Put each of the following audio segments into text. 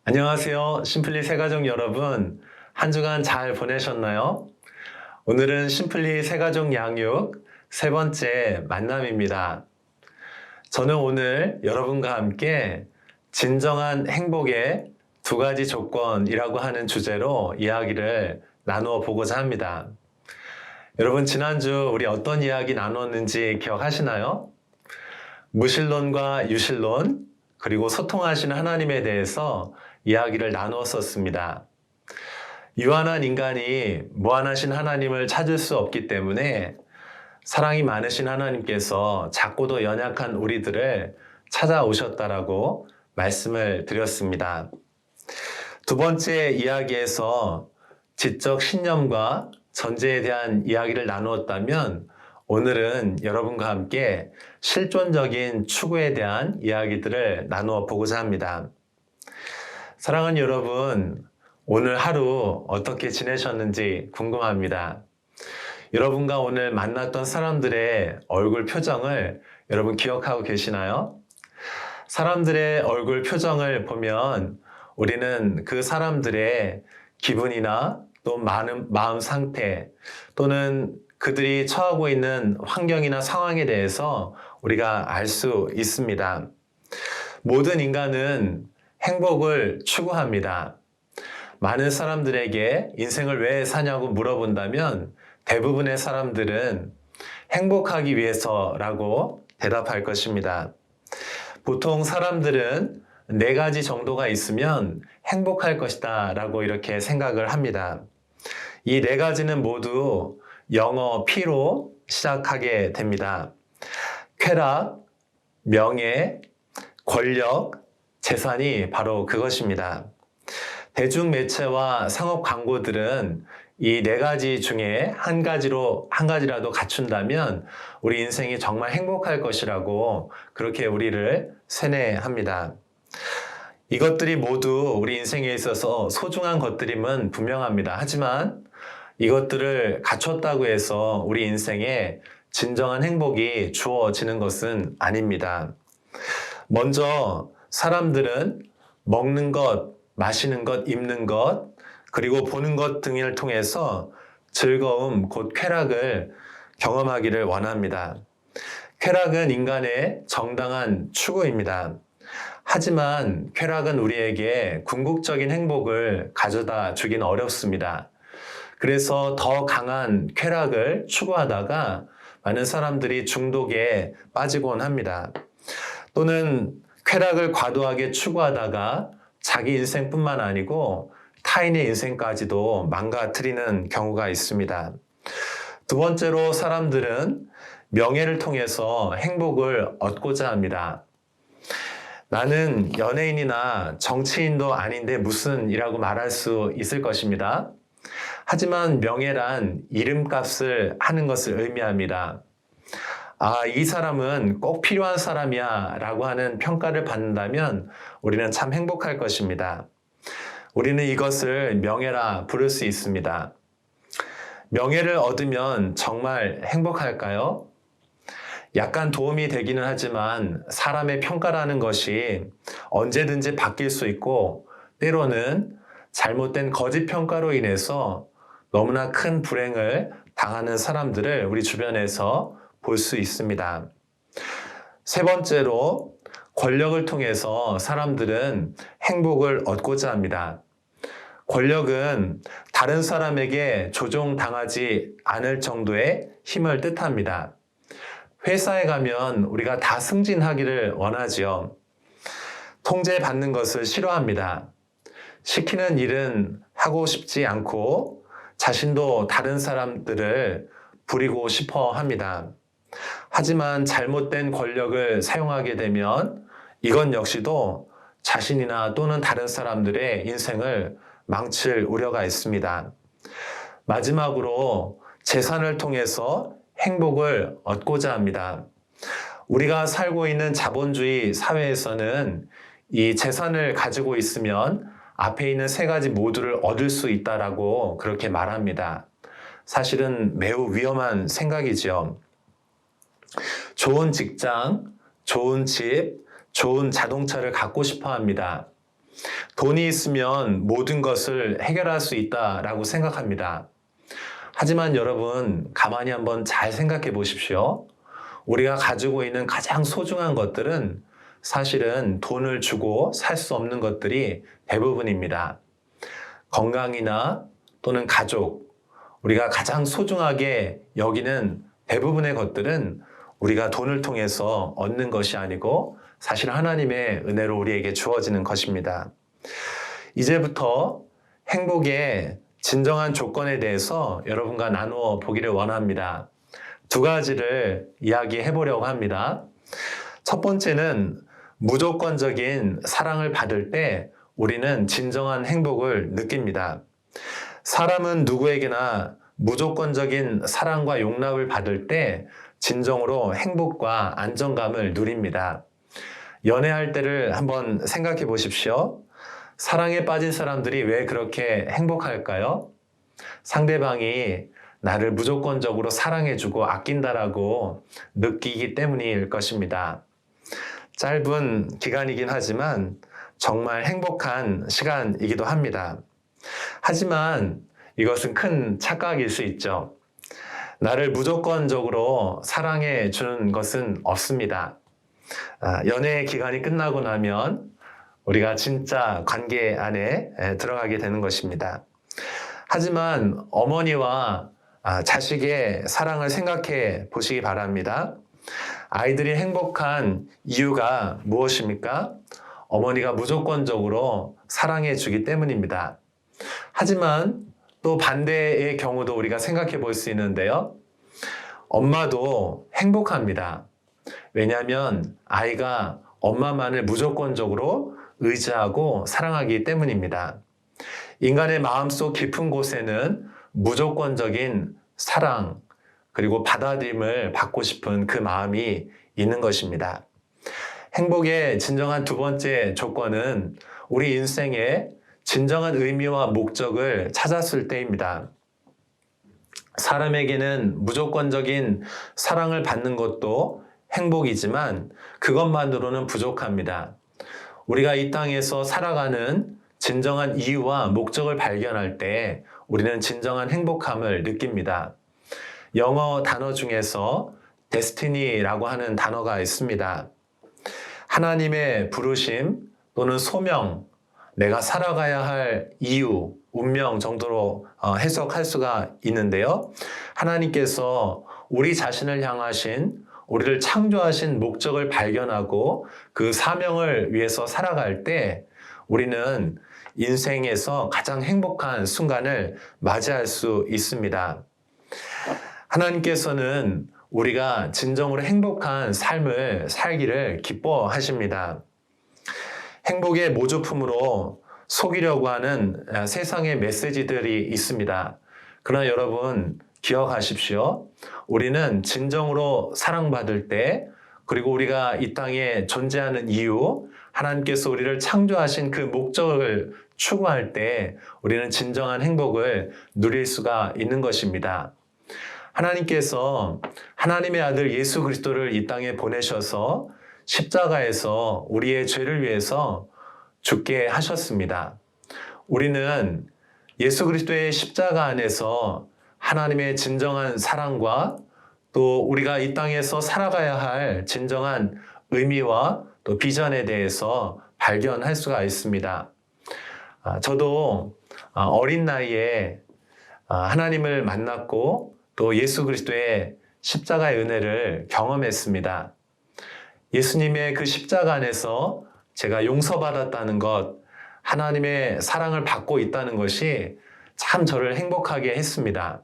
안녕하세요. 심플리 새가족 여러분. 한 주간 잘 보내셨나요? 오늘은 심플리 새가족 양육 세 번째 만남입니다. 저는 오늘 여러분과 함께 진정한 행복의 두 가지 조건이라고 하는 주제로 이야기를 나누어 보고자 합니다. 여러분, 지난주 우리 어떤 이야기 나눴는지 기억하시나요? 무신론과 유신론, 그리고 소통하시는 하나님에 대해서 이야기를 나누었었습니다. 유한한 인간이 무한하신 하나님을 찾을 수 없기 때문에 사랑이 많으신 하나님께서 작고도 연약한 우리들을 찾아오셨다라고 말씀을 드렸습니다. 두 번째 이야기에서 지적 신념과 전제에 대한 이야기를 나누었다면 오늘은 여러분과 함께 실존적인 추구에 대한 이야기들을 나누어 보고자 합니다. 사랑하는 여러분, 오늘 하루 어떻게 지내셨는지 궁금합니다. 여러분과 오늘 만났던 사람들의 얼굴 표정을 여러분 기억하고 계시나요? 사람들의 얼굴 표정을 보면 우리는 그 사람들의 기분이나 또 마음 상태 또는 그들이 처하고 있는 환경이나 상황에 대해서 우리가 알 수 있습니다. 모든 인간은 행복을 추구합니다. 많은 사람들에게 인생을 왜 사냐고 물어본다면 대부분의 사람들은 행복하기 위해서라고 대답할 것입니다. 보통 사람들은 4가지 정도가 있으면 행복할 것이다 라고 이렇게 생각을 합니다. 이 4가지는 모두 영어 P로 시작하게 됩니다. 쾌락, 명예, 권력, 재산이 바로 그것입니다. 대중매체와 상업 광고들은 이 4가지 중에 한 가지라도 갖춘다면 우리 인생이 정말 행복할 것이라고 그렇게 우리를 세뇌합니다. 이것들이 모두 우리 인생에 있어서 소중한 것들임은 분명합니다. 하지만 이것들을 갖췄다고 해서 우리 인생에 진정한 행복이 주어지는 것은 아닙니다. 먼저 사람들은 먹는 것, 마시는 것, 입는 것, 그리고 보는 것 등을 통해서 즐거움, 곧 쾌락을 경험하기를 원합니다. 쾌락은 인간의 정당한 추구입니다. 하지만 쾌락은 우리에게 궁극적인 행복을 가져다 주긴 어렵습니다. 그래서 더 강한 쾌락을 추구하다가 많은 사람들이 중독에 빠지곤 합니다. 또는 쾌락을 과도하게 추구하다가 자기 인생뿐만 아니고 타인의 인생까지도 망가뜨리는 경우가 있습니다. 두 번째로 사람들은 명예를 통해서 행복을 얻고자 합니다. 나는 연예인이나 정치인도 아닌데 무슨 이라고 말할 수 있을 것입니다. 하지만 명예란 이름값을 하는 것을 의미합니다. 이 사람은 꼭 필요한 사람이야 라고 하는 평가를 받는다면 우리는 참 행복할 것입니다. 우리는 이것을 명예라 부를 수 있습니다. 명예를 얻으면 정말 행복할까요? 약간 도움이 되기는 하지만 사람의 평가라는 것이 언제든지 바뀔 수 있고 때로는 잘못된 거짓 평가로 인해서 너무나 큰 불행을 당하는 사람들을 우리 주변에서 볼 수 있습니다. 세 번째로 권력을 통해서 사람들은 행복을 얻고자 합니다. 권력은 다른 사람에게 조종당하지 않을 정도의 힘을 뜻합니다. 회사에 가면 우리가 다 승진하기를 원하지요. 통제받는 것을 싫어합니다. 시키는 일은 하고 싶지 않고 자신도 다른 사람들을 부리고 싶어 합니다. 하지만 잘못된 권력을 사용하게 되면 이건 역시도 자신이나 또는 다른 사람들의 인생을 망칠 우려가 있습니다. 마지막으로 재산을 통해서 행복을 얻고자 합니다. 우리가 살고 있는 자본주의 사회에서는 이 재산을 가지고 있으면 앞에 있는 3가지 모두를 얻을 수 있다라고 그렇게 말합니다. 사실은 매우 위험한 생각이죠. 좋은 직장, 좋은 집, 좋은 자동차를 갖고 싶어 합니다. 돈이 있으면 모든 것을 해결할 수 있다라고 생각합니다. 하지만 여러분, 가만히 한번 잘 생각해 보십시오. 우리가 가지고 있는 가장 소중한 것들은 사실은 돈을 주고 살 수 없는 것들이 대부분입니다. 건강이나 또는 가족, 우리가 가장 소중하게 여기는 대부분의 것들은 우리가 돈을 통해서 얻는 것이 아니고 사실 하나님의 은혜로 우리에게 주어지는 것입니다. 이제부터 행복의 진정한 조건에 대해서 여러분과 나누어 보기를 원합니다. 두 가지를 이야기해 보려고 합니다. 첫 번째는 무조건적인 사랑을 받을 때 우리는 진정한 행복을 느낍니다. 사람은 누구에게나 무조건적인 사랑과 용납을 받을 때 진정으로 행복과 안정감을 누립니다. 연애할 때를 한번 생각해 보십시오. 사랑에 빠진 사람들이 왜 그렇게 행복할까요? 상대방이 나를 무조건적으로 사랑해주고 아낀다라고 느끼기 때문일 것입니다. 짧은 기간이긴 하지만 정말 행복한 시간이기도 합니다. 하지만 이것은 큰 착각일 수 있죠. 나를 무조건적으로 사랑해 주는 것은 없습니다. 연애 기간이 끝나고 나면 우리가 진짜 관계 안에 들어가게 되는 것입니다. 하지만 어머니와 자식의 사랑을 생각해 보시기 바랍니다. 아이들이 행복한 이유가 무엇입니까? 어머니가 무조건적으로 사랑해 주기 때문입니다. 하지만 또 반대의 경우도 우리가 생각해 볼 수 있는데요. 엄마도 행복합니다. 왜냐하면 아이가 엄마만을 무조건적으로 의지하고 사랑하기 때문입니다. 인간의 마음속 깊은 곳에는 무조건적인 사랑 그리고 받아들임을 받고 싶은 그 마음이 있는 것입니다. 행복의 진정한 두 번째 조건은 우리 인생의 진정한 의미와 목적을 찾았을 때입니다. 사람에게는 무조건적인 사랑을 받는 것도 행복이지만 그것만으로는 부족합니다. 우리가 이 땅에서 살아가는 진정한 이유와 목적을 발견할 때 우리는 진정한 행복함을 느낍니다. 영어 단어 중에서 destiny라고 하는 단어가 있습니다. 하나님의 부르심 또는 소명, 내가 살아가야 할 이유, 운명 정도로 해석할 수가 있는데요. 하나님께서 우리 자신을 향하신 우리를 창조하신 목적을 발견하고 그 사명을 위해서 살아갈 때 우리는 인생에서 가장 행복한 순간을 맞이할 수 있습니다. 하나님께서는 우리가 진정으로 행복한 삶을 살기를 기뻐하십니다. 행복의 모조품으로 속이려고 하는 세상의 메시지들이 있습니다. 그러나 여러분 기억하십시오. 우리는 진정으로 사랑받을 때 그리고 우리가 이 땅에 존재하는 이유, 하나님께서 우리를 창조하신 그 목적을 추구할 때 우리는 진정한 행복을 누릴 수가 있는 것입니다. 하나님께서 하나님의 아들 예수 그리스도를 이 땅에 보내셔서 십자가에서 우리의 죄를 위해서 죽게 하셨습니다. 우리는 예수 그리스도의 십자가 안에서 하나님의 진정한 사랑과 또 우리가 이 땅에서 살아가야 할 진정한 의미와 또 비전에 대해서 발견할 수가 있습니다. 저도 어린 나이에 하나님을 만났고 또 예수 그리스도의 십자가의 은혜를 경험했습니다. 예수님의 그 십자가 안에서 제가 용서받았다는 것, 하나님의 사랑을 받고 있다는 것이 참 저를 행복하게 했습니다.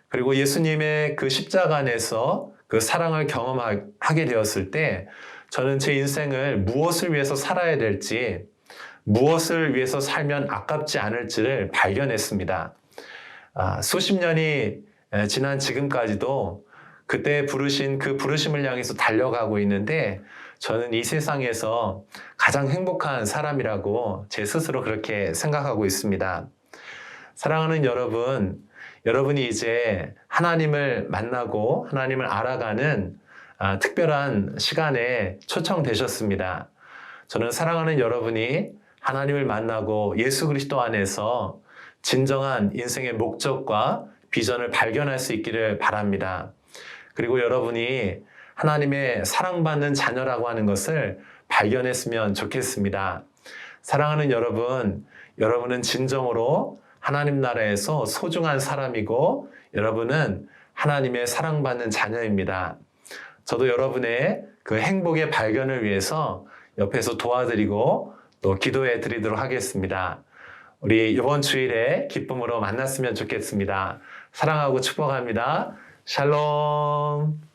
그리고 예수님의 그 십자가 안에서 그 사랑을 경험하게 되었을 때 저는 제 인생을 무엇을 위해서 살아야 될지, 무엇을 위해서 살면 아깝지 않을지를 발견했습니다. 수십 년이 지난 지금까지도 그때 부르신 그 부르심을 향해서 달려가고 있는데 저는 이 세상에서 가장 행복한 사람이라고 제 스스로 그렇게 생각하고 있습니다. 사랑하는 여러분, 여러분이 이제 하나님을 만나고 하나님을 알아가는 특별한 시간에 초청되셨습니다. 저는 사랑하는 여러분이 하나님을 만나고 예수 그리스도 안에서 진정한 인생의 목적과 비전을 발견할 수 있기를 바랍니다. 그리고 여러분이 하나님의 사랑받는 자녀라고 하는 것을 발견했으면 좋겠습니다. 사랑하는 여러분, 여러분은 진정으로 하나님 나라에서 소중한 사람이고 여러분은 하나님의 사랑받는 자녀입니다. 저도 여러분의 그 행복의 발견을 위해서 옆에서 도와드리고 또 기도해 드리도록 하겠습니다. 우리 이번 주일에 기쁨으로 만났으면 좋겠습니다. 사랑하고 축복합니다. 샬롬.